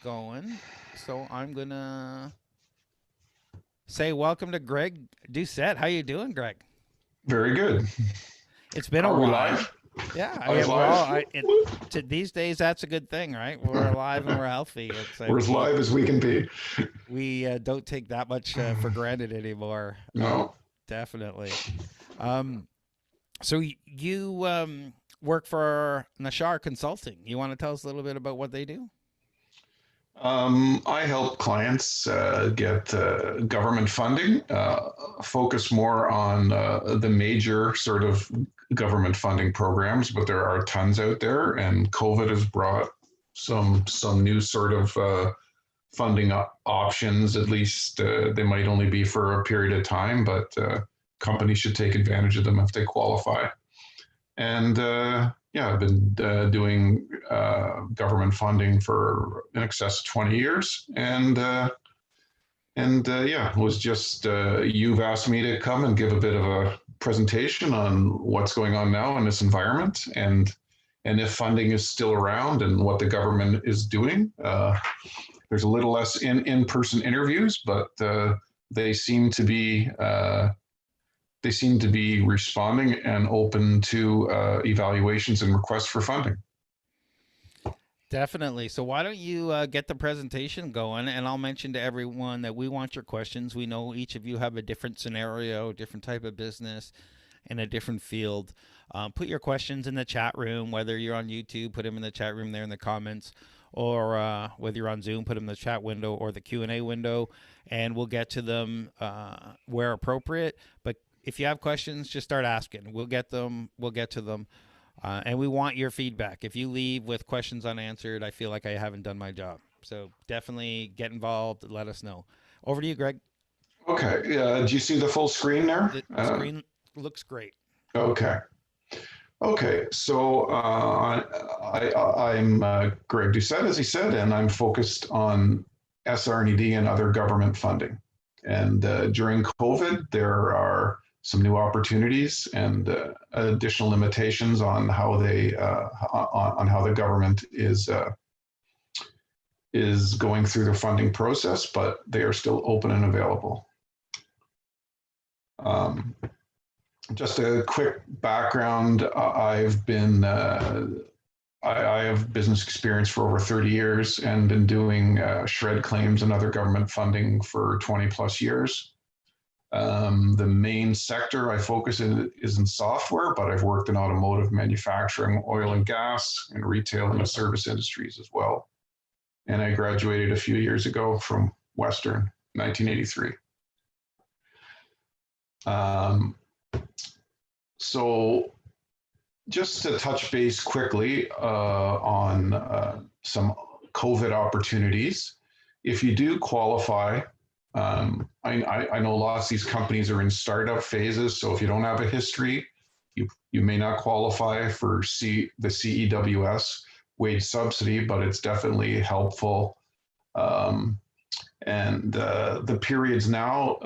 going. So I'm gonna say welcome to Greg Doucette. How you doing, Greg? Very good. It's been a Are we while. live? Yeah, Are we we're all. live? To these days, that's a good thing, right? We're alive and we're healthy. It's like We're as live as we can be. we don't take that much for granted anymore. No. Definitely. Um, so you work for Nashar Consulting. You want to tell us a little bit about what they do? I help clients get government funding, focus more on the major sort of government funding programs, but there are tons out there, and COVID has brought some new sort of funding options. At least they might only be for a period of time, but companies should take advantage of them if they qualify. And yeah, I've been doing government funding for in excess of 20 years. Yeah, it was just you've asked me to come and give a bit of a presentation on what's going on now in this environment and if funding is still around and what the government is doing. There's a little less in-person interviews, but they seem to be responding and open to evaluations and requests for funding. Definitely. So why don't you get the presentation going, and I'll mention to everyone that we want your questions. We know each of you have a different scenario, different type of business, in a different field. Put your questions in the chat room, whether you're on YouTube, put them in the chat room there in the comments, or whether you're on Zoom, put them in the chat window or the Q&A window, and we'll get to them where appropriate. But if you have questions, just start asking. We'll get them. We'll get to them. And we want your feedback. If you leave with questions unanswered, I feel like I haven't done my job. So definitely get involved. Let us know. Over to you, Greg. Okay. Do you see the full screen there? The screen looks great. Okay. Okay. So I'm Greg Doucette, as he said, and I'm focused on SR&ED and other government funding. And during COVID, there are some new opportunities and additional limitations on how they on how the government is going through their funding process, but they are still open and available. Just a quick background: I've been I have business experience for over 30 years and been doing SR&ED claims and other government funding for 20 plus years. The main sector I focus in is in software, but I've worked in automotive, manufacturing, oil and gas, and retail and the service industries as well. And I graduated a few years ago from Western, 1983. So just to touch base quickly on some COVID opportunities, if you do qualify, I know lots of these companies are in startup phases, so if you don't have a history, you may not qualify for the CEWS wage subsidy, but it's definitely helpful. And the periods now,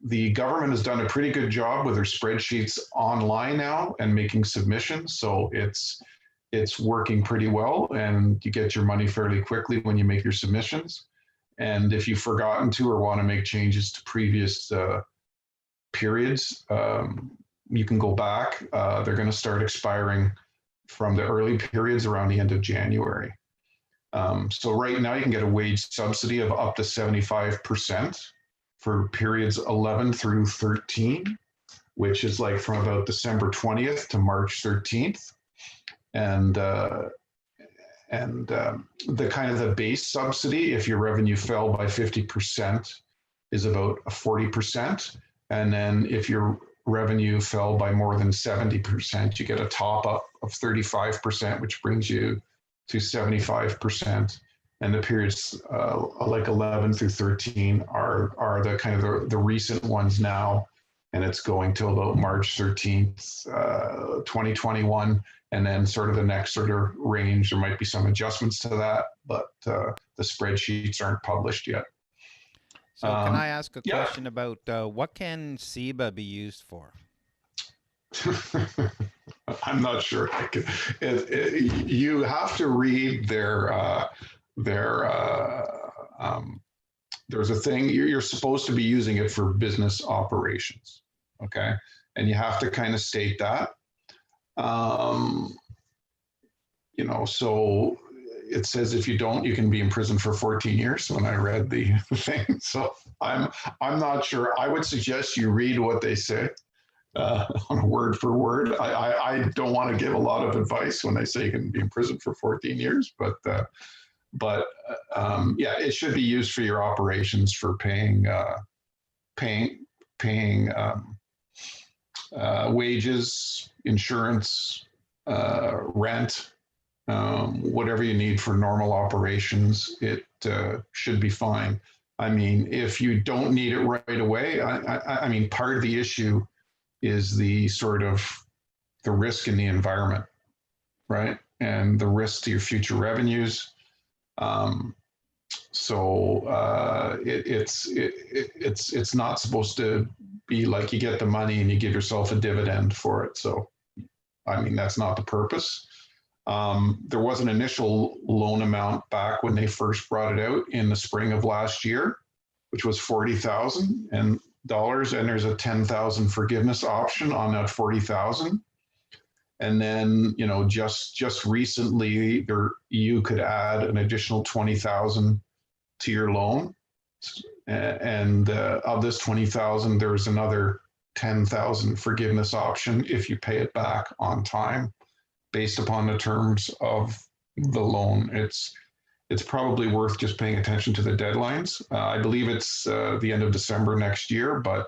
the government has done a pretty good job with their spreadsheets online now and making submissions, so it's working pretty well, and you get your money fairly quickly when you make your submissions. And if you've forgotten to or want to make changes to previous periods, you can go back. They're going to start expiring from the early periods around the end of January. So right now you can get a wage subsidy of up to 75% for periods 11 through 13, which is like from about December 20th to March 13th. And the kind of the base subsidy, if your revenue fell by 50%, is about 40%. And then if your revenue fell by more than 70%, you get a top up of 35%, which brings you to 75%. And the periods like 11 through 13 are the kind of the recent ones now. And it's going till about March 13th, 2021. And then sort of the next sort of range, there might be some adjustments to that, but the spreadsheets aren't published yet. So can I ask a question about what can CEBA be used for? I'm not sure. You have to read their their there's a thing you're supposed to be using it for business operations, okay, and you have to kind of state that. So it says if you don't, you can be in prison for 14 years. When I read the thing, so I'm not sure. I would suggest you read what they say on a word for word. I don't want to give a lot of advice when they say you can be in prison for 14 years, but yeah, it should be used for your operations for paying wages, insurance, rent, whatever you need for normal operations. It should be fine. I mean, if you don't need it right away, I mean, part of the issue is the sort of the risk in the environment, right? And the risk to your future revenues. It's not supposed to be like you get the money and you give yourself a dividend for it. So, I mean, that's not the purpose. There was an initial loan amount back when they first brought it out in the spring of last year, which was $40,000 and there's a $10,000 forgiveness option on that $40,000. And then, just recently, you could add an additional $20,000 to your loan, and of this $20,000, there's another $10,000 forgiveness option if you pay it back on time, based upon the terms of the loan. It's probably worth just paying attention to the deadlines. I believe it's the end of December next year, but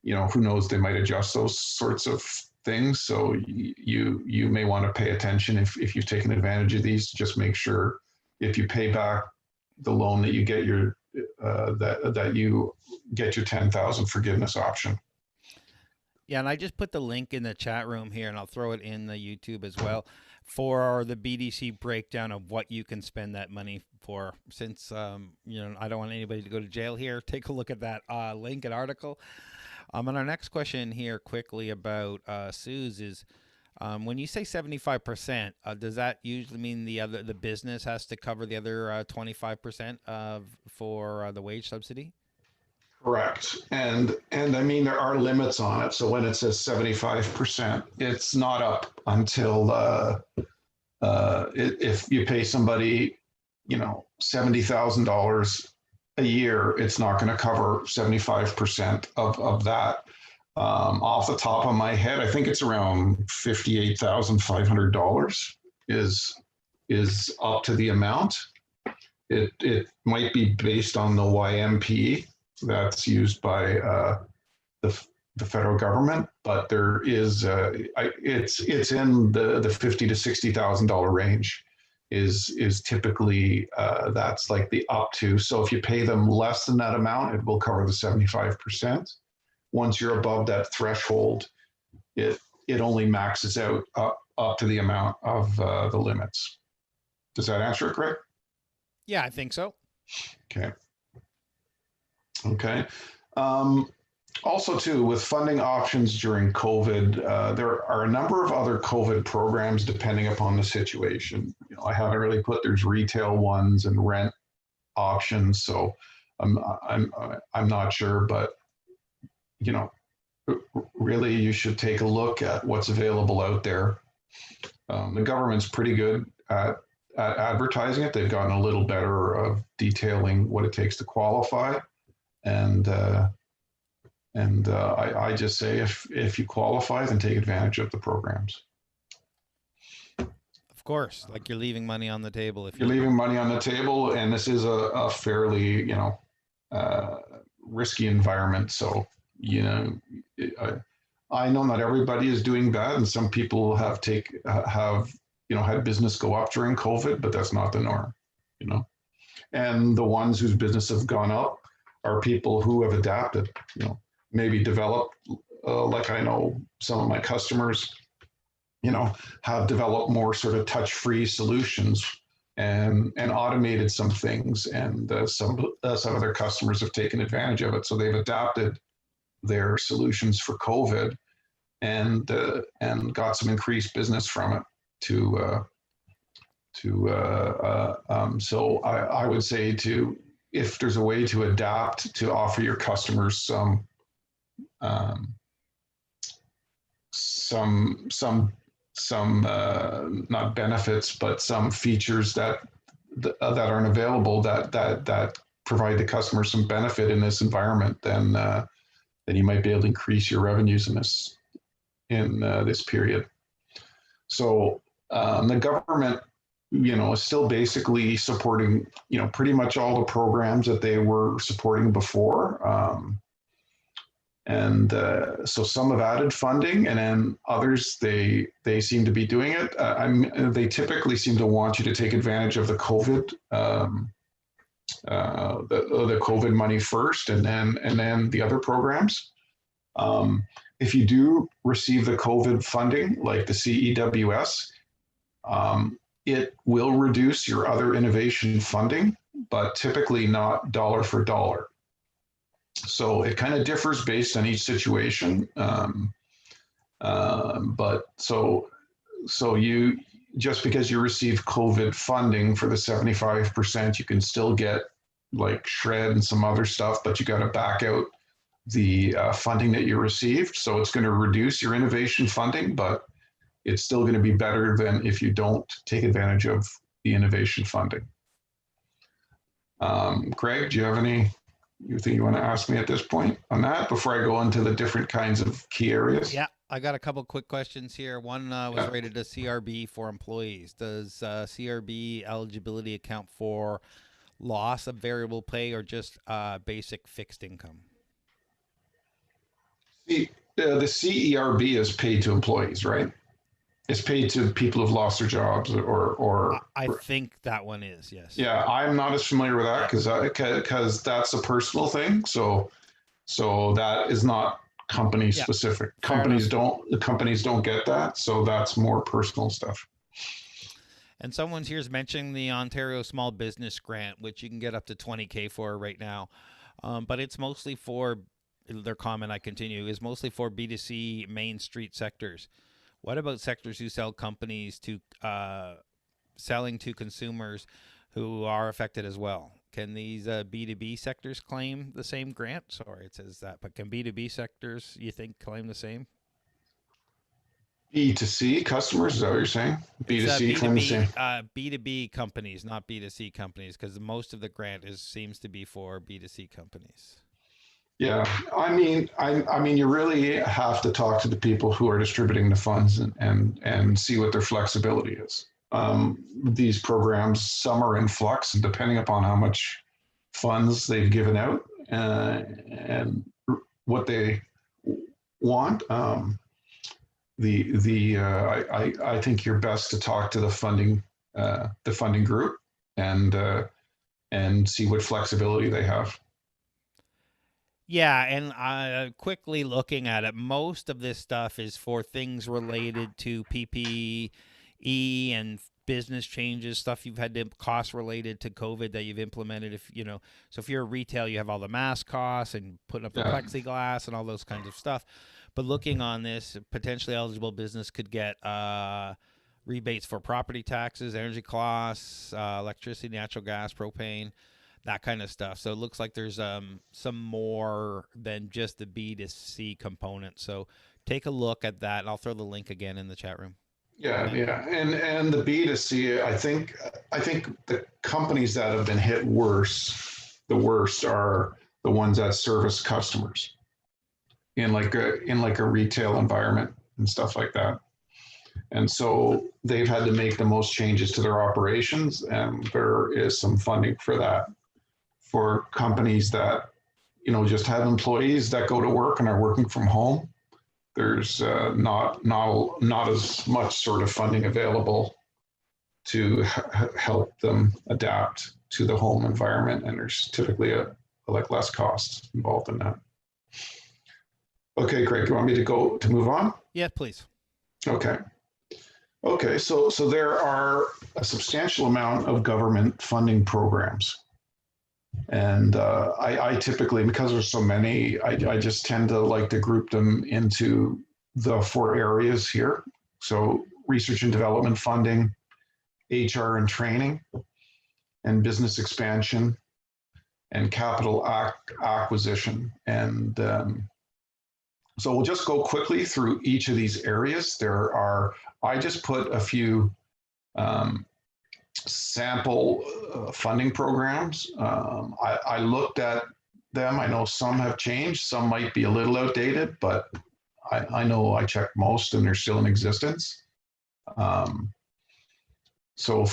who knows? They might adjust those sorts of things. So you may want to pay attention if you've taken advantage of these. Just make sure if you pay back the loan that you get your that you get your $10,000 forgiveness option. Yeah, and I just put the link in the chat room here, and I'll throw it in the YouTube as well for the BDC breakdown of what you can spend that money for. Since I don't want anybody to go to jail here, take a look at that link and article. And our next question here quickly about CEWS is, when you say 75%, does that usually mean the business has to cover the other 25% for the wage subsidy? Correct. And I mean, there are limits on it. So when it says 75%, it's not up until if you pay somebody, $70,000 a year, it's not going to cover 75% of that. Off the top of my head, I think it's around $58,500 is up to the amount. It might be based on the YMP that's used by the federal government, but there is it's in the $50,000 to $60,000 range. Is typically that's like the up to. So if you pay them less than that amount, it will cover the 75%. Once you're above that threshold, it only maxes out up to the amount of the limits. Does that answer it, Greg? Yeah, I think so. Okay. Also, too, with funding options during COVID, there are a number of other COVID programs depending upon the situation. I haven't really put, there's retail ones and rent options, so I'm not sure, but really you should take a look at what's available out there. The government's pretty good at advertising it. They've gotten a little better of detailing what it takes to qualify, and I just say if you qualify, then take advantage of the programs. Of course, like you're leaving money on the table. If you're leaving money on the table, and this is a fairly risky environment. So I know not everybody is doing bad, and some people have had business go up during COVID, but that's not the norm. And the ones whose business have gone up are people who have adapted. Maybe developed, like I know some of my customers, have developed more sort of touch-free solutions and automated some things, and some of their customers have taken advantage of it. So they've adapted their solutions for COVID and got some increased business from it to So I would say if there's a way to adapt to offer your customers um, some not benefits, but some features that aren't available that provide the customer some benefit in this environment, then you might be able to increase your revenues in this period. So the government, is still basically supporting, pretty much all the programs that they were supporting before. So some have added funding, and then others, they seem to be doing it. They typically seem to want you to take advantage of the COVID, the COVID money first, and then the other programs. If you do receive the COVID funding, like the CEWS, it will reduce your other innovation funding, but typically not dollar for dollar. So it kind of differs based on each situation. But so you, just because you receive COVID funding for the 75%, you can still get like SR&ED and some other stuff, but you got to back out the funding that you received. So it's going to reduce your innovation funding, but it's still going to be better than if you don't take advantage of the innovation funding. Greg, do you have anything you want to ask me at this point on that before I go into the different kinds of key areas? Yeah, I got a couple quick questions here. One was rated to CRB for employees. Does CRB eligibility account for loss of variable pay or just basic fixed income? The CERB is paid to employees, right? It's paid to people who've lost their jobs or I think that one is, yes. Yeah, I'm not as familiar with that because that's a personal thing. So that is not company specific. Companies don't get that. So that's more personal stuff. And someone's here's mentioning the Ontario Small Business Grant, which you can get up to $20,000 for right now. But it's mostly for, their comment, I continue, is mostly for B2C Main Street sectors. What about sectors who sell companies to selling to consumers who are affected as well? Can these B2B sectors claim the same grant? Sorry, it says that, but can B2B sectors, you think, claim the same? B2C customers, is that what you're saying? B2C claim the same. B2B companies, not B2C companies, because most of the grant seems to be for B2C companies. Yeah, I mean, you really have to talk to the people who are distributing the funds and see what their flexibility is. These programs, some are in flux, depending upon how much funds they've given out and what they want. I think you're best to talk to the funding group and see what flexibility they have. Yeah, and quickly looking at it, most of this stuff is for things related to PPE and business changes, stuff you've had to costs related to COVID that you've implemented. So if you're a retail, you have all the mask costs and putting up the plexiglass and all those kinds of stuff. But looking on this, potentially eligible business could get rebates for property taxes, energy costs, electricity, natural gas, propane, that kind of stuff. So it looks like there's some more than just the B2C component. So take a look at that. And I'll throw the link again in the chat room. Yeah. And the B2C, I think the companies that have been hit the worst are the ones that service customers in like a retail environment and stuff like that. And so they've had to make the most changes to their operations, and there is some funding for that. For companies that, just have employees that go to work and are working from home, there's not as much sort of funding available to help them adapt to the home environment, and there's typically less costs involved in that. Okay, Greg, do you want me to move on? Yeah, please. Okay, so there are a substantial amount of government funding programs. And I typically, because there's so many, I just tend to like to group them into the 4 areas here. So research and development funding, HR and training, and business expansion, and capital acquisition. And so we'll just go quickly through each of these areas. I just put a few sample funding programs. I looked at them. I know some have changed. Some might be a little outdated, but I know I checked most and they're still in existence. So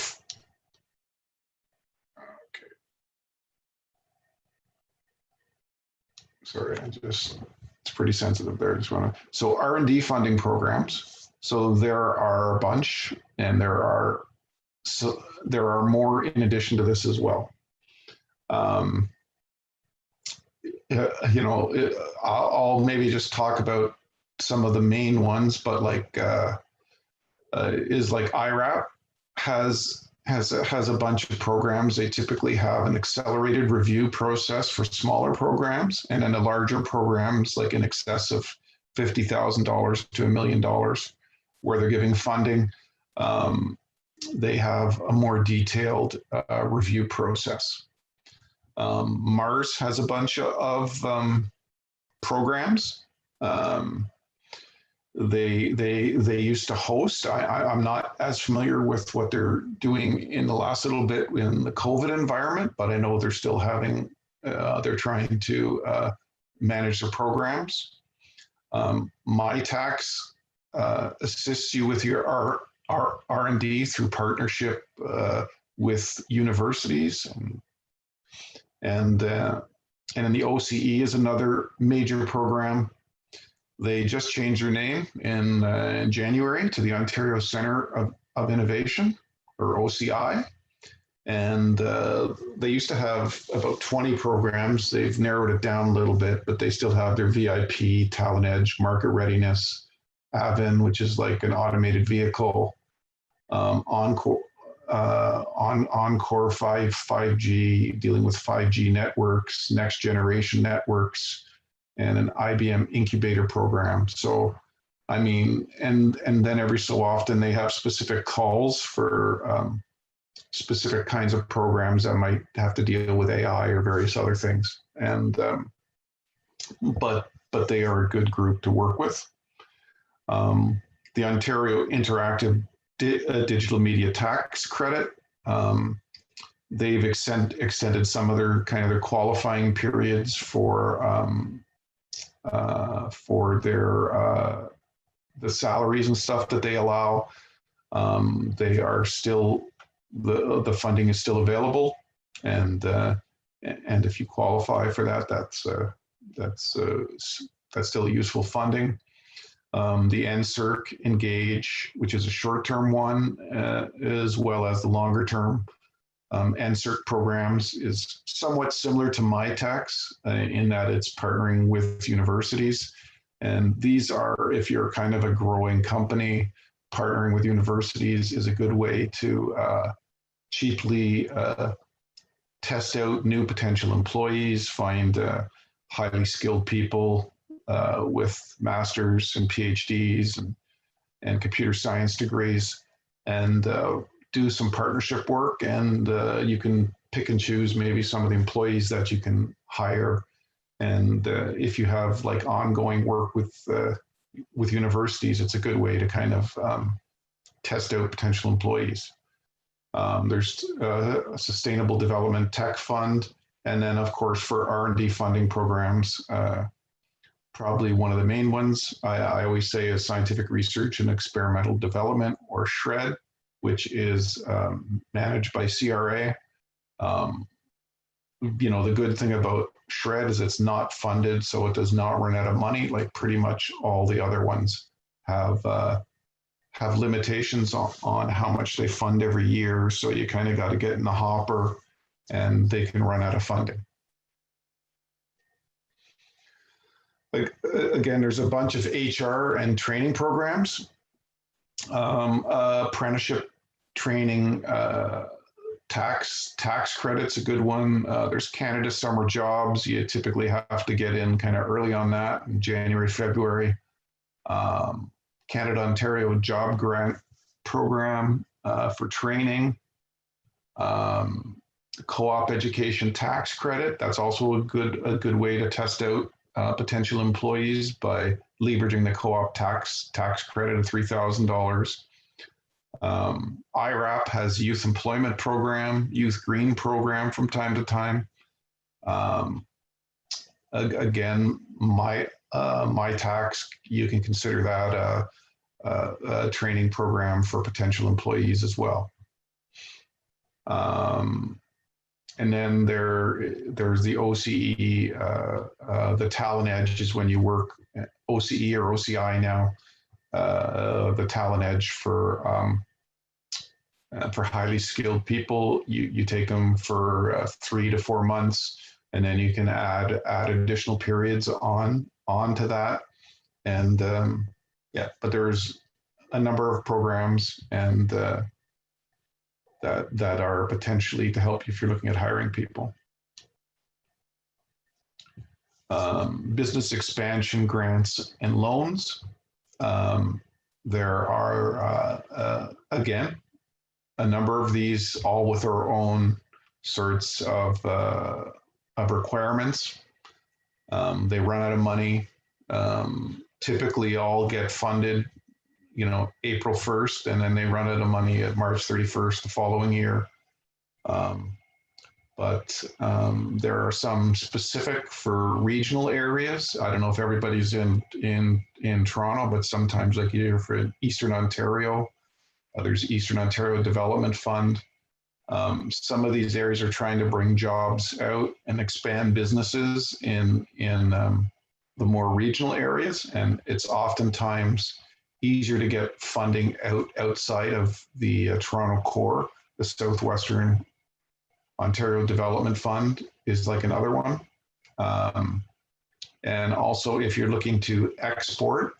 sorry, it's pretty sensitive there. So R&D funding programs. So there are a bunch, and there are more in addition to this as well. I'll maybe just talk about some of the main ones, but like IRAP has a bunch of programs. They typically have an accelerated review process for smaller programs, and then the larger programs, like in excess of $50,000 to $1 million, where they're giving funding. They have a more detailed review process. Mars has a bunch of programs. They used to host. I'm not as familiar with what they're doing in the last little bit in the COVID environment, but I know they're still having, they're trying to manage their programs. My Tax assists you with your R&D through partnership with universities, and then the OCE is another major program. They just changed their name in January to the Ontario Centre of Innovation, or OCI. And they used to have about 20 programs. They've narrowed it down a little bit, but they still have their VIP, Talent Edge, Market Readiness, Avin, which is like an automated vehicle, Encore 5G, dealing with 5G networks, next generation networks, and an IBM incubator program. So, I mean, and then every so often they have specific calls for specific kinds of programs that might have to deal with AI or various other things. And but they are a good group to work with. The Ontario Interactive Digital Media Tax Credit. They've extended some of their qualifying periods for their the salaries and stuff that they allow. They are still, the funding is still available, and if you qualify for that, that's still useful funding. The NSERC Engage, which is a short-term one, as well as the longer-term NSERC programs, is somewhat similar to My Tax in that it's partnering with universities. And these are, if you're kind of a growing company, partnering with universities is a good way to cheaply test out new potential employees, find highly skilled people with masters and PhDs and computer science degrees, and do some partnership work. And you can pick and choose maybe some of the employees that you can hire. And if you have like ongoing work with universities, it's a good way to kind of test out potential employees. There's a Sustainable Development Tech Fund. And then of course for R&D funding programs, probably one of the main ones I always say is Scientific Research and Experimental Development, or SR&ED, which is managed by CRA. The good thing about SR&ED is it's not funded, so it does not run out of money. Like pretty much all the other ones have limitations on how much they fund every year. So you kind of got to get in the hopper, and they can run out of funding. Like again, there's a bunch of HR and training programs. Apprenticeship training, tax credit's a good one. There's Canada Summer Jobs. You typically have to get in kind of early on that in January, February. Canada Ontario Job Grant Program. for training. Co-op education tax credit. That's also a good way to test out potential employees by leveraging the co-op tax credit of $3,000. IRAP has youth employment program, youth green program from time to time. Again, my tax, you can consider that a training program for potential employees as well. And then there's the OCE, the talent edge is when you work OCE or OCI now, the talent edge for highly skilled people. You take them for 3 to 4 months, and then you can add additional periods onto that. And yeah, but there's a number of programs and that are potentially to help you if you're looking at hiring people. Business expansion grants and loans. There are, again, a number of these, all with our own sorts of requirements. They run out of money. Typically all get funded, April 1st, and then they run out of money at March 31st the following year. But there are some specific for regional areas. I don't know if everybody's in Toronto, but sometimes like you hear for Eastern Ontario, there's Eastern Ontario Development Fund. Some of these areas are trying to bring jobs out and expand businesses in the more regional areas, and it's oftentimes easier to get funding outside of the Toronto core. The Southwestern Ontario Development Fund is like another one. And also, if you're looking to export,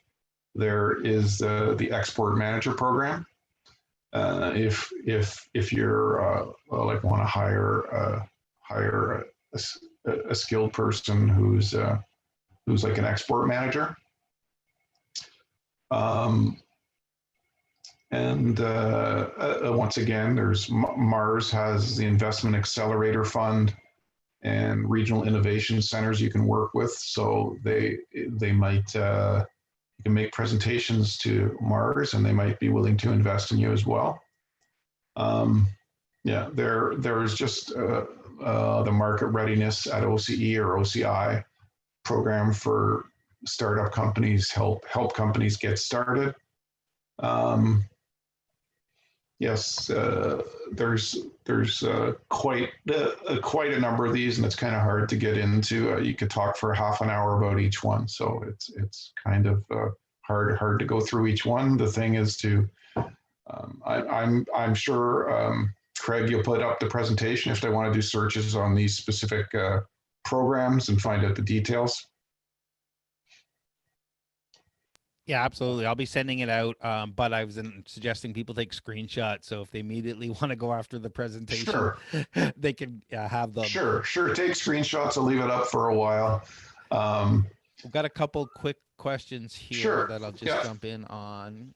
there is the Export Manager Program. If you're like want to hire a skilled person who's like an export manager. Once again, there's Mars has the Investment Accelerator Fund and regional innovation centers you can work with. So they might you can make presentations to Mars, and they might be willing to invest in you as well. Yeah, there's just the market readiness at OCE or OCI program for startup companies, help companies get started. Yes, there's quite a number of these, and it's kind of hard to get into. You could talk for half an hour about each one, so it's kind of hard to go through each one. The thing is to, I'm sure Craig, you'll put up the presentation if they want to do searches on these specific programs and find out the details. Yeah, absolutely. I'll be sending it out, but I was suggesting people take screenshots. So if they immediately want to go after the presentation, Sure. they can have them. Sure. Take screenshots. I'll leave it up for a while. We've got a couple quick questions here that I'll just jump in on.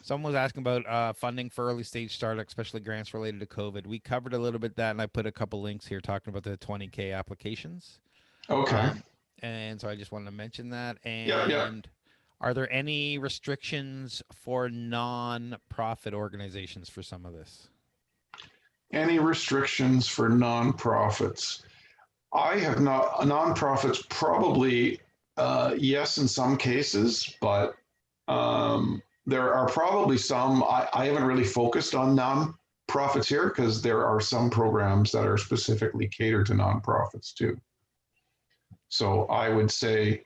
Someone was asking about funding for early stage startups, especially grants related to COVID. We covered a little bit that, and I put a couple links here talking about the 20K applications. Okay. And so I just wanted to mention that. And are there any restrictions for non-profit organizations for some of this? Any restrictions for nonprofits? I have not. Nonprofits probably yes in some cases, but there are probably some. I haven't really focused on nonprofits here because there are some programs that are specifically catered to nonprofits too. So I would say,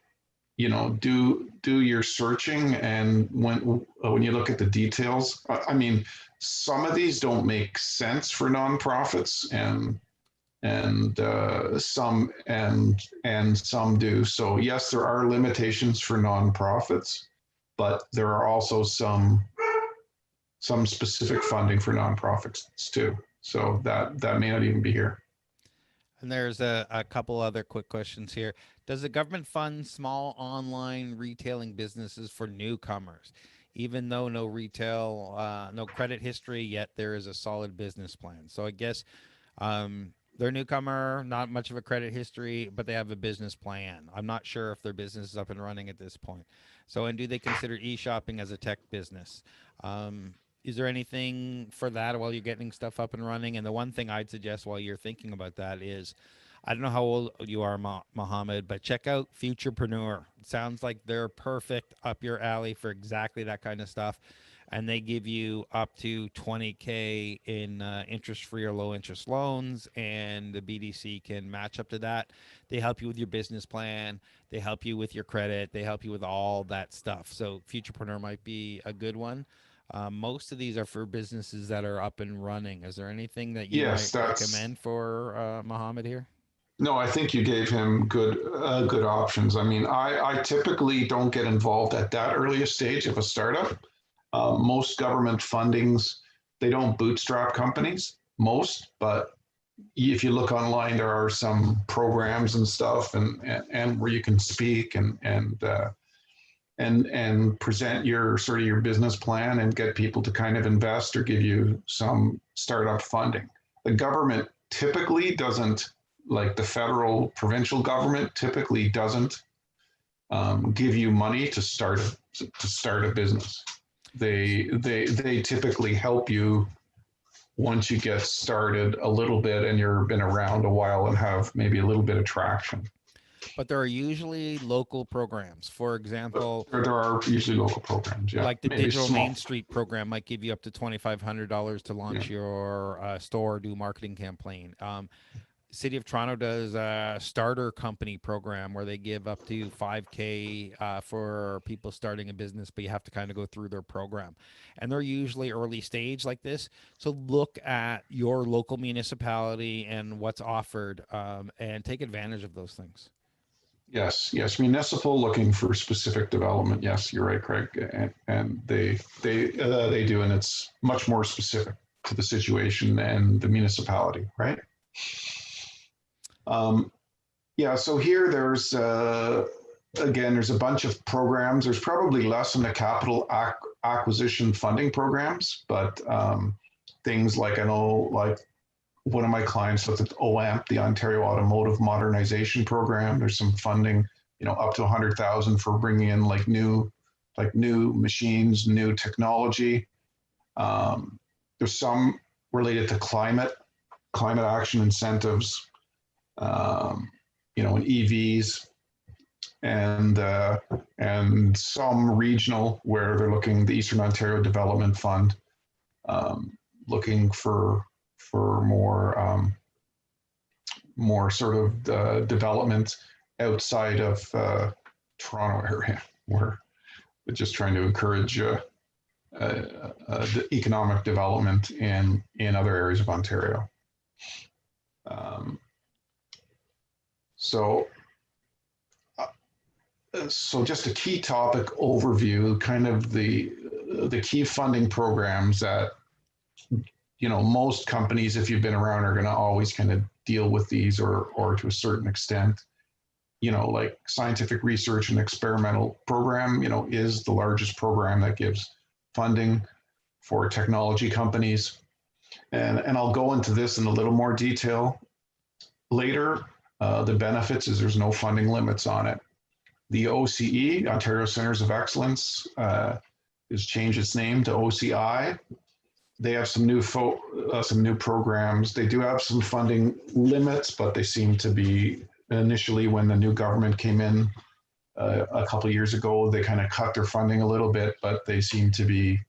do your searching, and when you look at the details, I mean, some of these don't make sense for nonprofits, and some do. So yes, there are limitations for nonprofits, but there are also some specific funding for nonprofits too. So that may not even be here. And there's a couple other quick questions here. Does the government fund small online retailing businesses for newcomers? even though no retail, no credit history, yet there is a solid business plan. So I guess they're a newcomer, not much of a credit history, but they have a business plan. I'm not sure if their business is up and running at this point. So, and do they consider e-shopping as a tech business? Is there anything for that while you're getting stuff up and running? And the one thing I'd suggest while you're thinking about that is, I don't know how old you are, Mohammed, but check out Futurepreneur. It sounds like they're perfect up your alley for exactly that kind of stuff. And they give you up to 20K in interest-free or low-interest loans, and the BDC can match up to that. They help you with your business plan. They help you with your credit. They help you with all that stuff. So Futurepreneur might be a good one. Most of these are for businesses that are up and running. Is there anything that you Yes, might that's recommend for Mohammed here? no. I think you gave him good options. I mean, I typically don't get involved at that earliest stage of a startup. Most government fundings, they don't bootstrap companies. Most, but if you look online, there are some programs and stuff, and where you can speak and present your sort of your business plan and get people to kind of invest or give you some startup funding. The government typically doesn't, like the federal provincial government typically doesn't give you money to start a business. They typically help you once you get started a little bit and you've been around a while and have maybe a little bit of traction. But there are usually local programs. For But example, there are usually local programs, yeah, like the maybe Digital Main small. Street program might give you up to $2,500 to Yeah. launch your store, do marketing campaign. City of Toronto does a starter company program where they give up to 5K for people starting a business, but you have to kind of go through their program. And they're usually early stage like this. So look at your local municipality and what's offered, and take advantage of those things. Yes, municipal looking for specific development. Yes, you're right, Craig, and they do, and it's much more specific to the situation and the municipality, right? Um, yeah, so here there's again there's a bunch of programs. There's probably less in the acquisition funding programs, but things like I know like one of my clients looked at OAMP, the Ontario Automotive Modernization Program. There's some funding, up to 100,000 for bringing in new machines, new technology. There's some related to climate action incentives, in EVs, and some regional where they're looking, the Eastern Ontario Development Fund, looking for more sort of development outside of Toronto area, where we're just trying to encourage the economic development in other areas of Ontario. Um, so just a key topic overview, kind of the key funding programs that most companies, if you've been around, are going to always kind of deal with these, or to a certain extent. Like scientific research and experimental program, is the largest program that gives funding for technology companies. And I'll go into this in a little more detail later. The benefits is there's no funding limits on it. The OCE, Ontario Centers of Excellence, has changed its name to OCI. They have some new programs. They do have some funding limits, but they seem to be, initially when the new government came in a couple of years ago, they kind of cut their funding a little bit, but they seem to be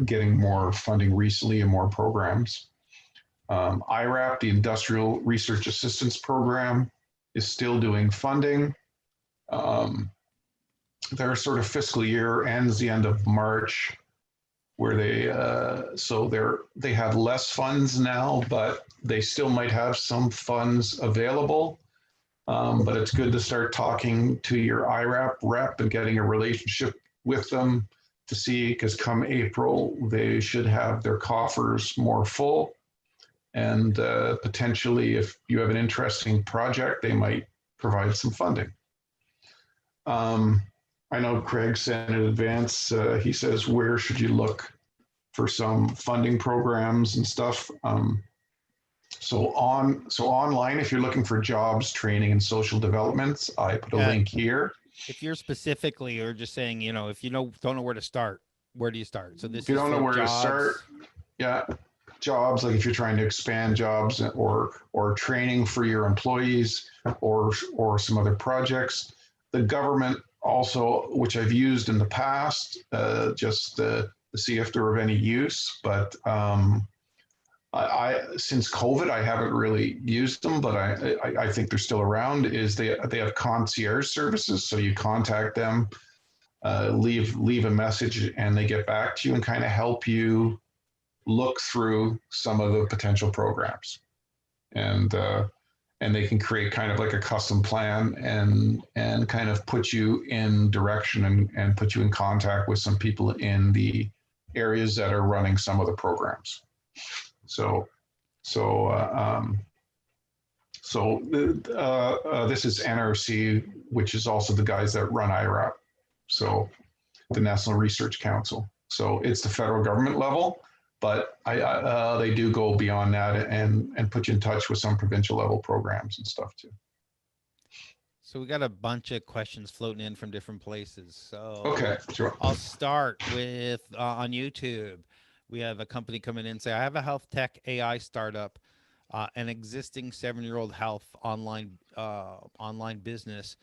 getting more funding recently and more programs. IRAP, the Industrial Research Assistance Program, is still doing funding. Their sort of fiscal year ends the end of March, where they have less funds now, but they still might have some funds available. But it's good to start talking to your IRAP rep and getting a relationship with them to see, because come April, they should have their coffers more full. And potentially, if you have an interesting project, they might provide some funding. I know Craig sent in advance. He says, where should you look for some funding programs and stuff? So online, if you're looking for jobs, training, and social developments, I put a Yeah, link here. if you're specifically or just saying, if you don't know where to start, where do you start? So If this you is don't know for where to start, jobs. yeah, jobs, like if you're trying to expand jobs or training for your employees or some other projects. The government also, which I've used in the past, just to see if they're of any use. But since COVID, I haven't really used them, but I think they're still around. Is they have concierge services, so you contact them, leave a message, and they get back to you and kind of help you look through some of the potential programs, and and they can create kind of like a custom plan and kind of put you in direction and put you in contact with some people in the areas that are running some of the programs. So so this is NRC, which is also the guys that run IRAP. So the National Research Council. So it's the federal government level, but they do go beyond that and put you in touch with some provincial level programs and stuff too. So we got a bunch of questions floating in from different places. So Okay, sure. I'll start with on YouTube. We have a company coming in and say, I have a health tech AI startup, an existing 7-year-old health online business.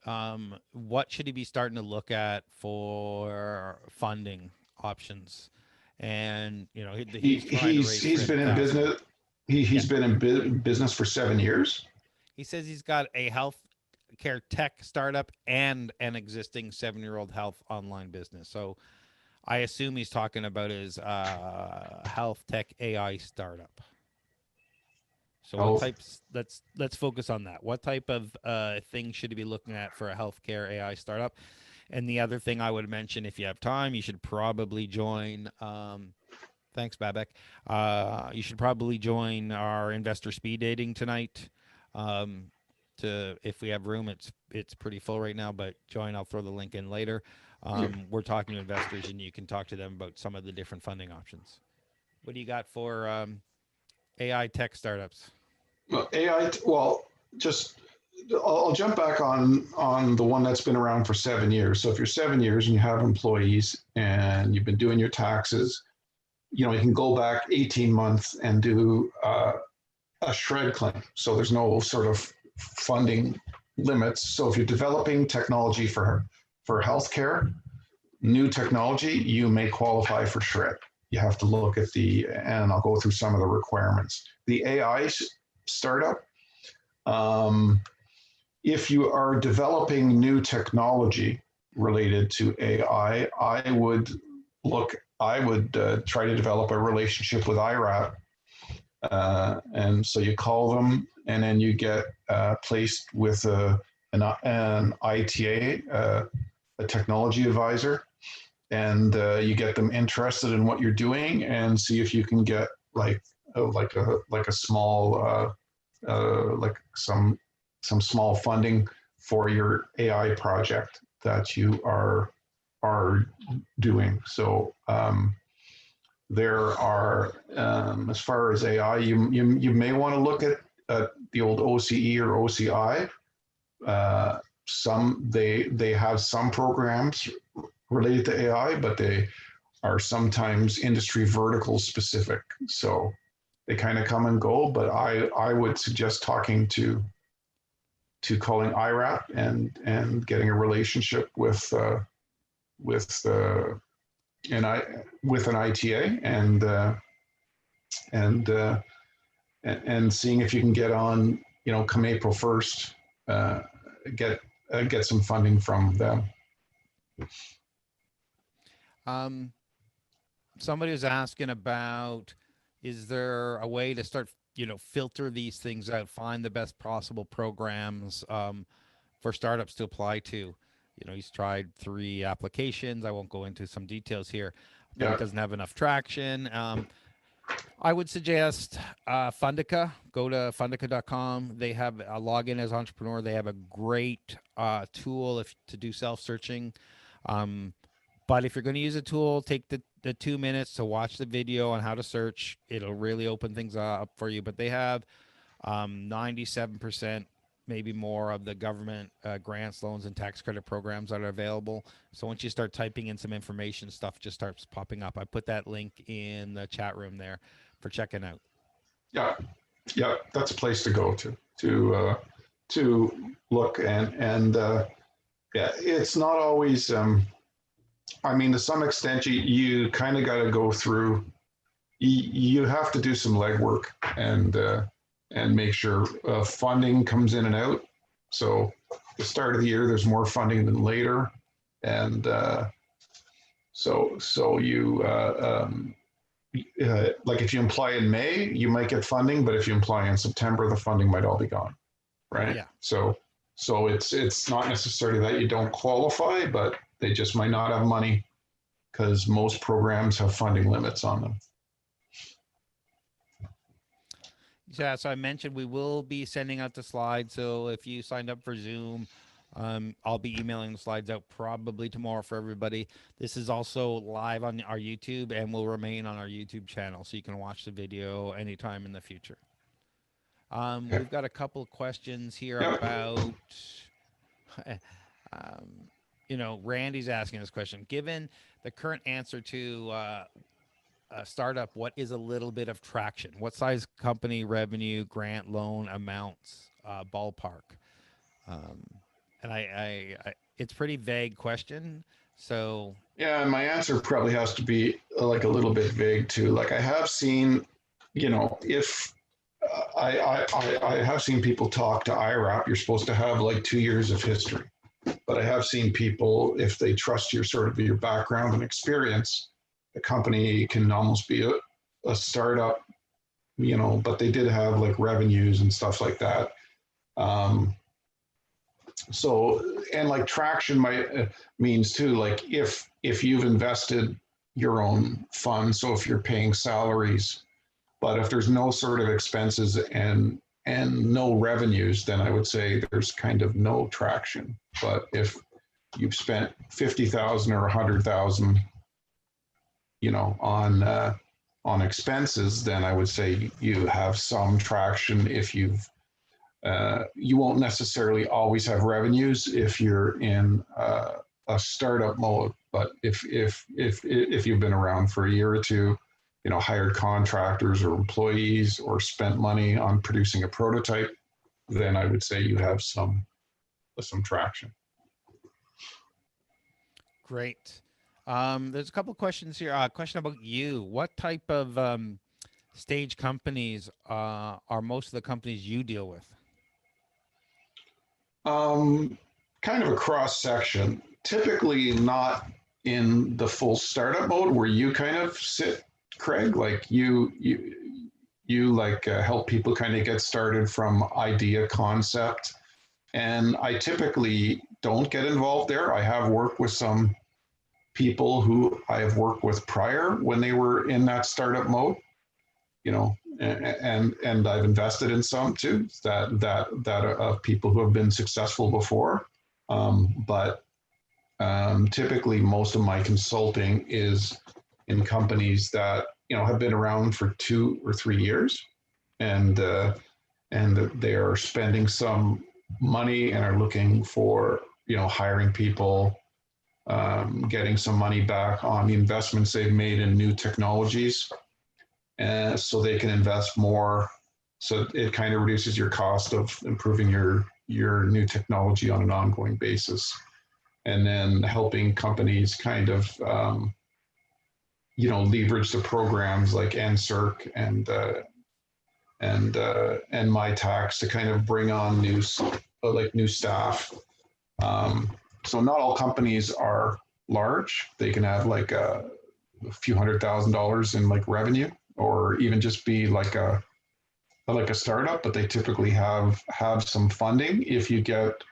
What should he be starting to look at for funding options? And he's trying to raise He's been in 300,000. business. Yeah, He's been in business for 7 years. he says he's got a health care tech startup and an existing 7-year-old health online business. So I assume he's talking about his health tech AI startup. So what Health. types? Let's focus on that. What type of things should he be looking at for a healthcare AI startup? And the other thing I would mention, if you have time, you should probably join. Thanks, Babek. You should probably join our investor speed dating tonight. If we have room, it's pretty full right now, but join. I'll throw the link in later. We're talking to investors, and you can talk to them about some of the different funding options. What do you got for AI tech startups? AI. Well, just I'll jump back on the one that's been around for 7 years. So if you're 7 years and you have employees and you've been doing your taxes, you can go back 18 months and do a shred claim. So there's no sort of funding limits. So if you're developing technology for healthcare, new technology, you may qualify for shred. You have to look at and I'll go through some of the requirements. The AI startup, if you are developing new technology related to AI, I would try to develop a relationship with IRAP. And so you call them and then you get placed with an ITA, a technology advisor, and you get them interested in what you're doing and see if you can get like a small like some small funding for your AI project that you are doing. So there are as far as AI, you may want to look at the old OCE or OCI. They have some programs related to AI, but they are sometimes industry vertical specific. So they kind of come and go. But I would suggest talking to calling IRAP and getting a relationship with an ITA and seeing if you can get on, come April 1st, get some funding from them. Somebody was asking about, is there a way to start, filter these things out, find the best possible programs for startups to apply to? He's tried 3 applications. I won't go into some details here, but Yeah. it doesn't have enough traction. I would suggest Fundica. Go to fundica.com. They have a login as entrepreneur. They have a great tool to do self searching. Um, but if you're going to use a tool, take the 2 minutes to watch the video on how to search. It'll really open things up for you. But they have 97%, maybe more, of the government grants, loans, and tax credit programs that are available. So once you start typing in some information, stuff just starts popping up. I put that link in the chat room there for checking out. Yeah, yeah, that's a place to go to look and yeah, it's not always. I mean, to some extent, you kind of got to go through. You have to do some legwork and make sure funding comes in and out. So the start of the year, there's more funding than later, and so you like if you apply in May, you might get funding, but if you apply in September, the funding might all be gone, right? Yeah. So it's not necessarily that you don't qualify, but they just might not have money because most programs have funding limits on them. Yeah, so I mentioned we will be sending out the slides. So if you signed up for Zoom, I'll be emailing the slides out probably tomorrow for everybody. This is also live on our YouTube and will remain on our YouTube channel, so you can watch the video anytime in the future. We've got a couple of questions here about, Randy's asking this question. Given the current answer to a startup, what is a little bit of traction? What size company, revenue, grant, loan amounts, ballpark? And I it's pretty vague question. So yeah, and my answer probably has to be like a little bit vague too. Like I have seen, if I have seen people talk to IRAP. You're supposed to have like 2 years of history, but I have seen people, if they trust your sort of your background and experience, the company can almost be a startup, but they did have like revenues and stuff like that. So, and like traction might means too, like if you've invested your own funds, so if you're paying salaries, but if there's no sort of expenses and no revenues, then I would say there's kind of no traction. But if you've spent 50,000 or 100,000, on expenses, then I would say you have some traction. If you won't necessarily always have revenues if you're in a startup mode, but if you've been around for a year or two, hired contractors or employees or spent money on producing a prototype, then I would say you have some traction. Great. There's a couple of questions here. Question about you. What type of stage companies are most of the companies you deal with? Kind of a cross section. Typically not in the full startup mode where you kind of sit, Craig. Like you like help people kind of get started from idea concept. And I typically don't get involved there. I have worked with some people who I have worked with prior when they were in that startup mode, and I've invested in some too, that of people who have been successful before. But typically most of my consulting is in companies that, have been around for 2 or 3 years, and they are spending some money and are looking for, hiring people, getting some money back on the investments they've made in new technologies, and so they can invest more. So it kind of reduces your cost of improving your new technology on an ongoing basis, and then helping companies kind of leverage the programs like NSERC and my tax to kind of bring on new staff. So not all companies are large. They can have like a few $100,000 in like revenue, or even just be like a startup, but they typically have some funding. If you get,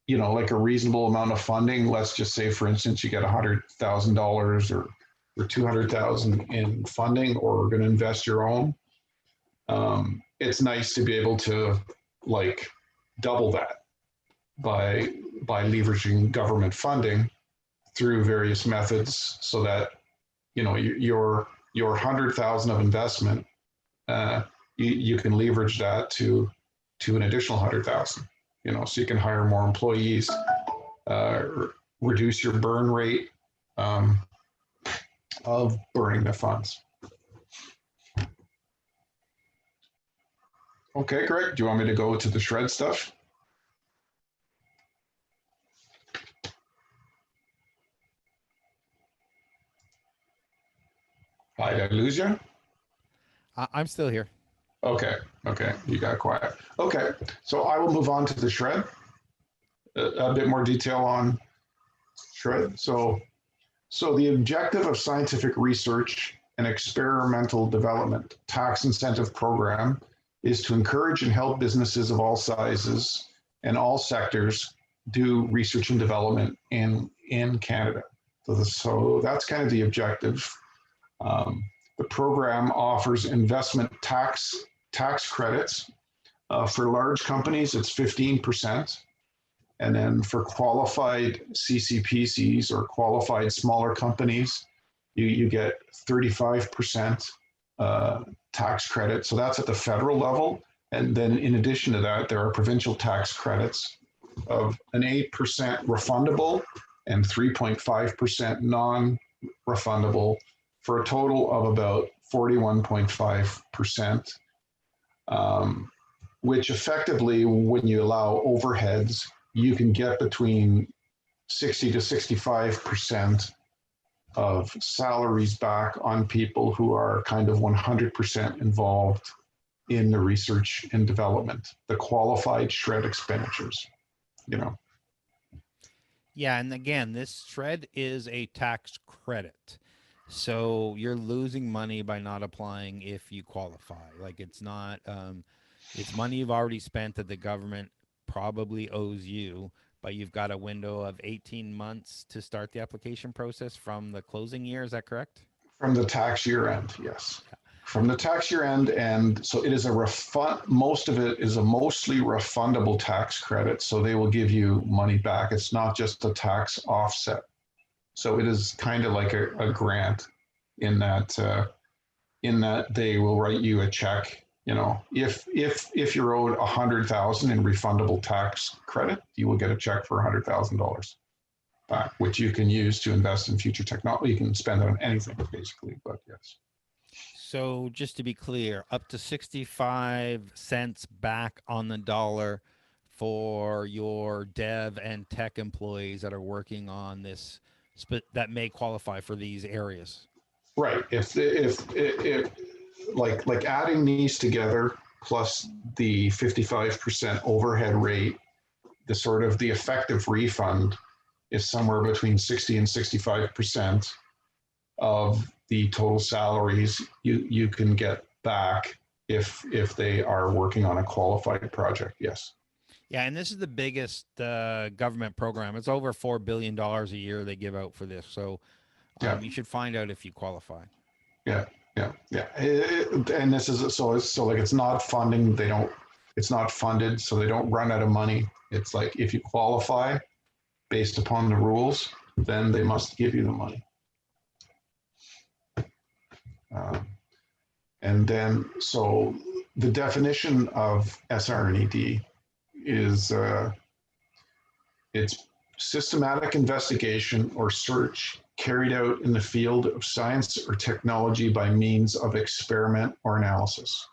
like a reasonable amount of funding, let's just say, for instance, you get $100,000 or for 200,000 in funding, or we're going to invest your own. It's nice to be able to like double that by leveraging government funding through various methods, so that your 100,000 of investment, you can leverage that to an additional 100,000. So you can hire more employees, reduce your burn rate of burning the funds. Okay, Greg, do you want me to go to the SR&ED stuff? Hi, did I lose you? I'm still here. Okay, you got quiet. Okay, so I will move on to the SR&ED. A bit more detail on SR&ED. So the objective of scientific research and experimental development tax incentive program is to encourage and help businesses of all sizes and all sectors do research and development in Canada. So that's kind of the objective. The program offers investment tax credits. For large companies, it's 15%. And then for qualified CCPCs or qualified smaller companies, you get 35% tax credit. So that's at the federal level. And then in addition to that, there are provincial tax credits of an 8% refundable and 3.5% non-refundable, for a total of about 41.5%, which effectively, when you allow overheads, you can get between 60 to 65% of salaries back on people who are kind of 100% involved in the research and development, the qualified SR&ED expenditures, Yeah, and again, this SR&ED is a tax credit. So you're losing money by not applying if you qualify. Like, it's not, it's money you've already spent that the government probably owes you, but you've got a window of 18 months to start the application process from the closing year. Is that correct? From the tax year end, yes. From the tax year end, and so it is a refund. Most of it is a mostly refundable tax credit, so they will give you money back. It's not just a tax offset. So it is kind of like a grant in that they will write you a check. If you're owed 100,000 in refundable tax credit, you will get a check for $100,000 back, which you can use to invest in future technology. You can spend it on anything, basically. But yes. So just to be clear, up to 65 cents back on the dollar for your dev and tech employees that are working on this, that may qualify for these areas. Right. If like adding these together plus the 55% overhead rate, the effective refund is somewhere between 60 and 65% of the total salaries you can get back if they are working on a qualified project. Yes. Yeah, and this is the biggest government program. It's over $4 billion a year they give out for this. So you should find out if you qualify. Yeah. And this is so like it's not funding. It's not funded, so they don't run out of money. It's like if you qualify based upon the rules, then they must give you the money. And then, so the definition of SR&ED is it's systematic investigation or search carried out in the field of science or technology by means of experiment or analysis.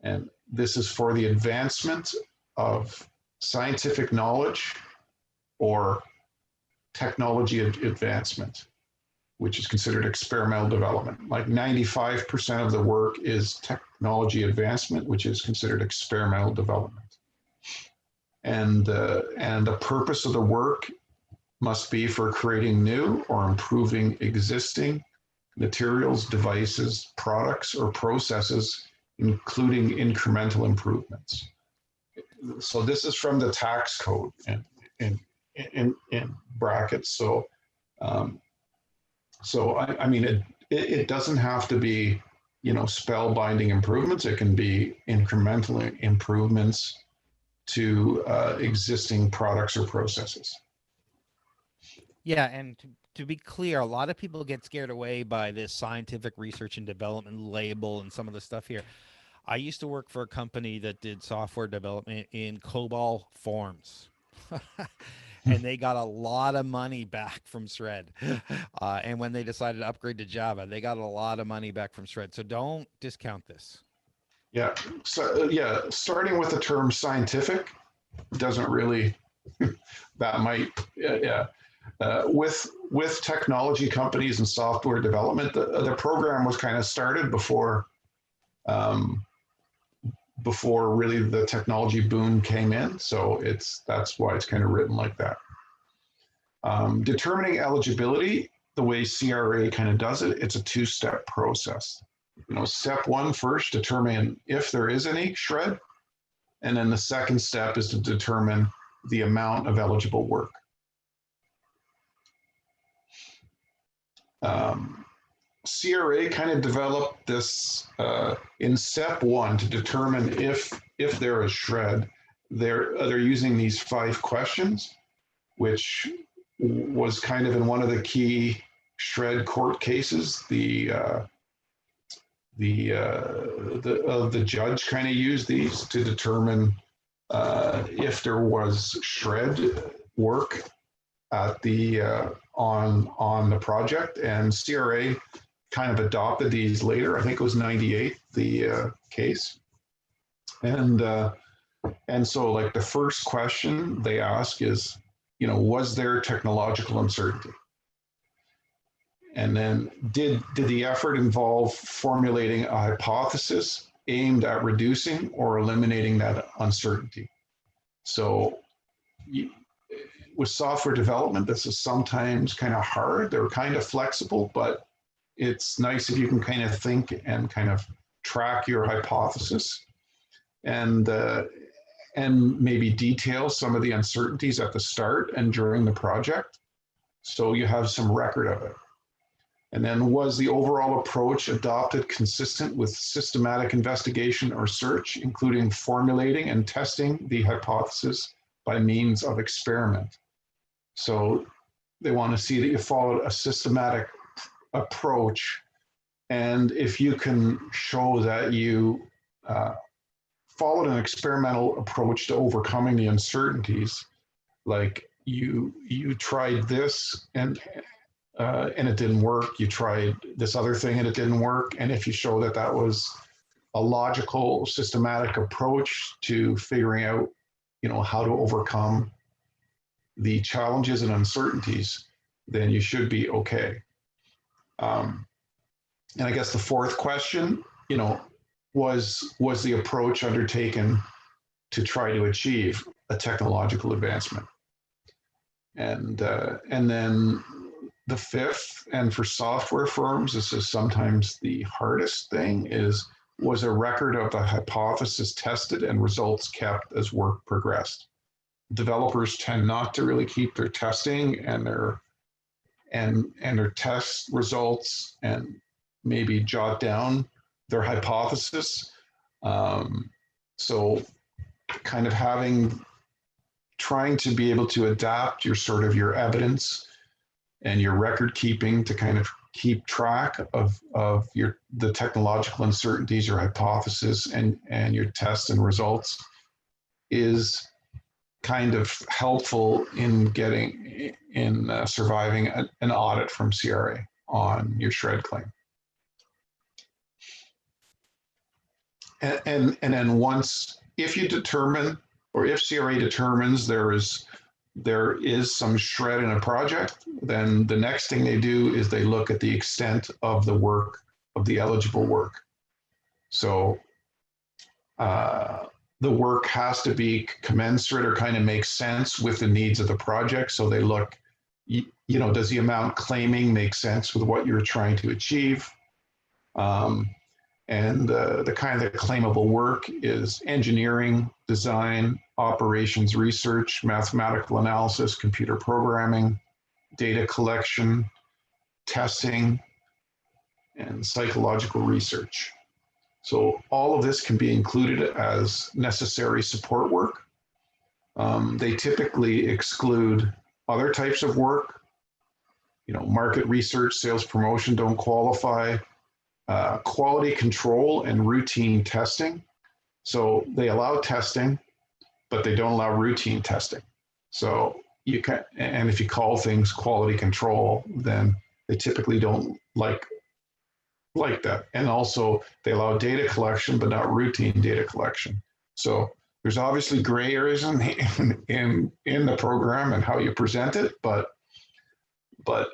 And this is for the advancement of scientific knowledge or technology advancement, which is considered experimental development. Like 95% of the work is technology advancement, which is considered experimental development. And the purpose of the work must be for creating new or improving existing materials, devices, products, or processes, including incremental improvements. So this is from the tax code in brackets. So So I mean, it doesn't have to be, spellbinding improvements. It can be incremental improvements to existing products or processes. Yeah, and to be clear, a lot of people get scared away by this scientific research and development label and some of the stuff here. I used to work for a company that did software development in COBOL forms. And they got a lot of money back from SR&ED. And when they decided to upgrade to Java, they got a lot of money back from SR&ED. So don't discount this. Yeah. So yeah, starting with the term scientific doesn't really. That might. Yeah. With technology companies and software development, the program was kind of started um, before really the technology boom came in. So that's why it's kind of written like that. Determining eligibility, the way CRA kind of does it, it's a two-step process. Step one first, determine if there is any SR&ED, and then the second step is to determine the amount of eligible work. CRA kind of developed this in step one to determine if there is SR&ED. They're using these 5 questions, which was kind of in one of the key SR&ED court cases. The judge kind of used these to determine if there was SR&ED work at the on the project, and CRA kind of adopted these later. I think it was 98, the case. And so like the first question they ask is, was there technological uncertainty? And then did the effort involve formulating a hypothesis aimed at reducing or eliminating that uncertainty? So with software development, this is sometimes kind of hard. They're kind of flexible, but it's nice if you can kind of think and kind of track your hypothesis and maybe detail some of the uncertainties at the start and during the project, so you have some record of it. And then, was the overall approach adopted consistent with systematic investigation or search, including formulating and testing the hypothesis by means of experiment? So they want to see that you followed a systematic approach. And if you can show that you followed an experimental approach to overcoming the uncertainties, like you tried this and it didn't work, you tried this other thing and it didn't work, and if you show that that was a logical, systematic approach to figuring out, how to overcome the challenges and uncertainties, then you should be okay. And I guess the fourth question, was the approach undertaken to try to achieve a technological advancement? And then the fifth, and for software firms, this is sometimes the hardest thing, was a record of the hypothesis tested and results kept as work progressed. Developers tend not to really keep their testing and their test results and maybe jot down their hypothesis. So kind of trying to be able to adapt your evidence and your record keeping to kind of keep track of the technological uncertainties, your hypothesis, and your tests and results is kind of helpful in surviving an audit from CRA on your SR&ED claim. And then if you determine, or if CRA determines there is some SR&ED in a project, then the next thing they do is they look at the extent of the work, of the eligible work. So the work has to be commensurate or kind of make sense with the needs of the project. So they look, does the amount claiming make sense with what you're trying to achieve? And the kind of claimable work is engineering, design, operations research, mathematical analysis, computer programming, data collection, testing, and psychological research. So all of this can be included as necessary support work. They typically exclude other types of work. Market research, sales promotion don't qualify. Quality control and routine testing. So they allow testing, but they don't allow routine testing. So you can, and if you call things quality control, then they typically don't like that. And also they allow data collection, but not routine data collection. So there's obviously gray areas in the program and how you present it, but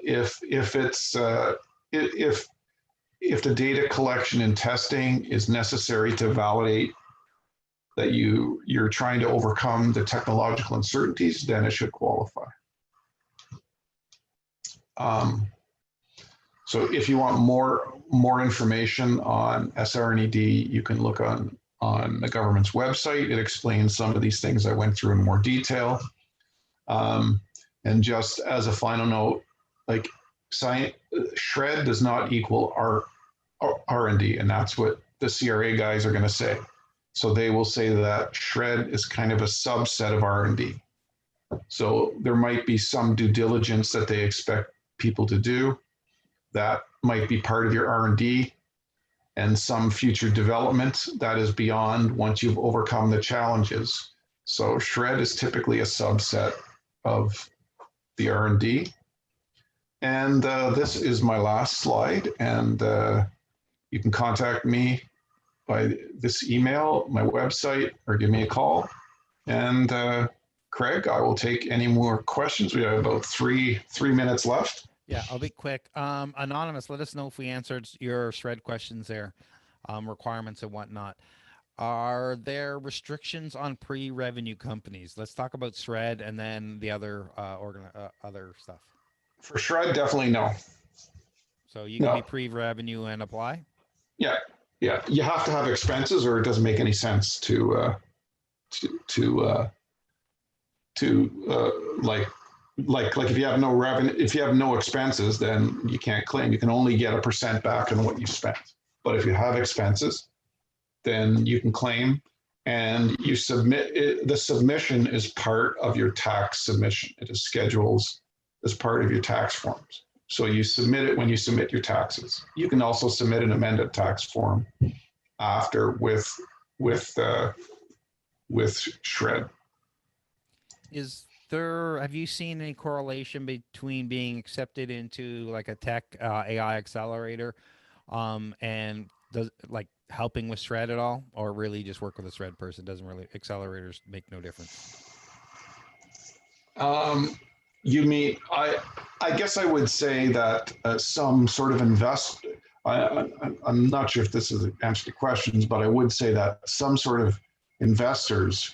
if the data collection and testing is necessary to validate that you're trying to overcome the technological uncertainties, then it should qualify. So if you want more information on SR&ED, you can look on the government's website. It explains some of these things I went through in more detail. And just as a final note, like SR&ED does not equal R&D, and that's what the CRA guys are going to say. So they will say that SR&ED is kind of a subset of R&D. So there might be some due diligence that they expect people to do. That might be part of your R&D, and some future development that is beyond once you've overcome the challenges. So SR&ED is typically a subset of the R&D. And this is my last slide, and you can contact me by this email, my website, or give me a call. And Craig, I will take any more questions. We have about three minutes left. Yeah, I'll be quick. Anonymous, let us know if we answered your SR&ED questions there, requirements and whatnot. Are there restrictions on pre-revenue companies? Let's talk about SR&ED and then the other other stuff. For SR&ED, definitely no. So you can be pre-revenue and apply? Yeah. You have to have expenses, or it doesn't make any sense to like if you have no revenue, if you have no expenses, then you can't claim. You can only get a % back on what you spent. But if you have expenses, then you can claim, and you submit it. The submission is part of your tax submission. It is schedules as part of your tax forms. So you submit it when you submit your taxes. You can also submit an amended tax form after with SR&ED. Have you seen any correlation between being accepted into like a tech AI accelerator and does like helping with SR&ED at all, or really just work with a SR&ED person? Doesn't really, accelerators make no difference? You mean, I guess I would say that some sort of I'm not sure if this is an answer to questions, but I would say that some sort of investors,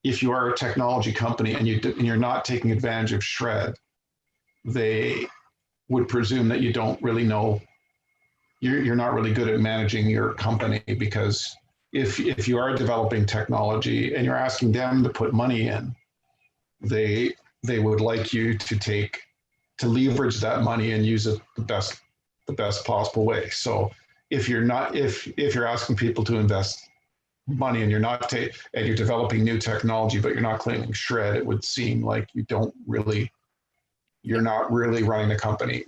if you are a technology company and you're not taking advantage of SR&ED, they would presume that you don't really know, you're not really good at managing your company, because if you are developing technology and you're asking them to put money in, they would like you to leverage that money and use it the best possible way. So if you're asking people to invest money and you're developing new technology, but you're not claiming SR&ED, it would seem like you're not really running the company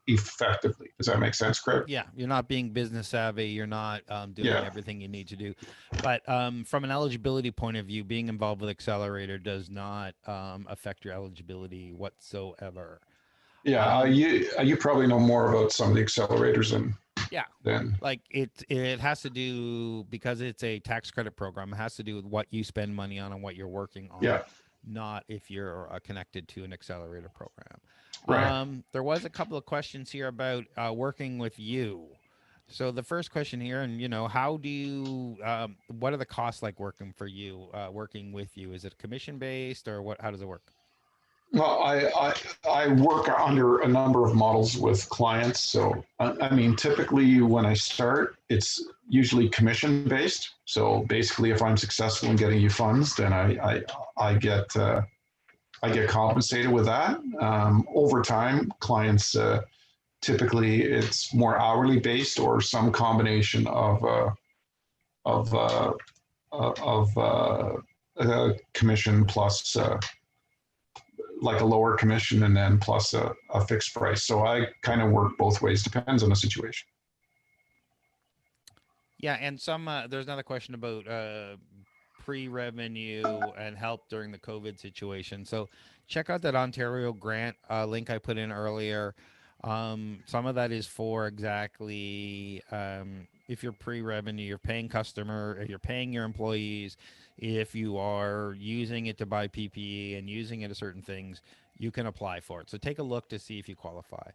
effectively. Does that make sense, Craig? Yeah, you're not being business savvy. You're not doing everything you need to do. But from an eligibility point of view, being involved with Accelerator does not affect your eligibility whatsoever. Yeah, you probably know more about some of the accelerators than like it has to do, because it's a tax credit program. It has to do with what you spend money on and what you're working on. Yeah. Not if you're connected to an accelerator program. Right. There was a couple of questions here about working with you. So the first question here, and how do you, what are the costs like working for you, working with you? Is it commission based, or what? How does it work? Well, I work under a number of models with clients. So, I mean, typically when I start, it's usually commission based. So basically, if I'm successful in getting you funds, then I get compensated with that. Over time, clients typically it's more hourly based or some combination of commission plus like a lower commission and then plus a fixed price. So I kind of work both ways, depends on the situation. Yeah, and some there's another question about pre-revenue and help during the COVID situation. So check out that Ontario grant link I put in earlier. Some of that is for exactly if you're pre-revenue, you're paying customer, if you're paying your employees, if you are using it to buy PPE and using it to certain things, you can apply for it. So take a look to see if you qualify.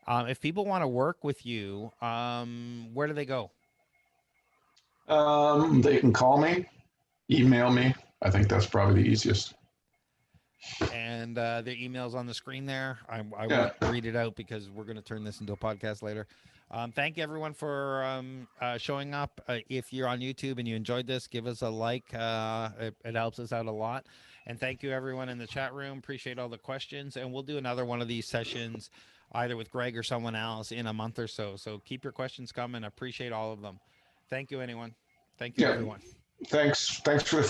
If people want to work with you, where do they go? They can call me, email me. I think that's probably the easiest. And the email's on the screen there. I Yeah. won't read it out because we're going to turn this into a podcast later. Thank you, everyone, for showing up. If you're on YouTube and you enjoyed this, give us a like. It helps us out a lot. And thank you, everyone in the chat room. Appreciate all the questions. And we'll do another one of these sessions either with Greg or someone else in a month or so. So keep your questions coming. Appreciate all of them. Thank you, anyone. Thank you, Yeah. everyone. Thanks for the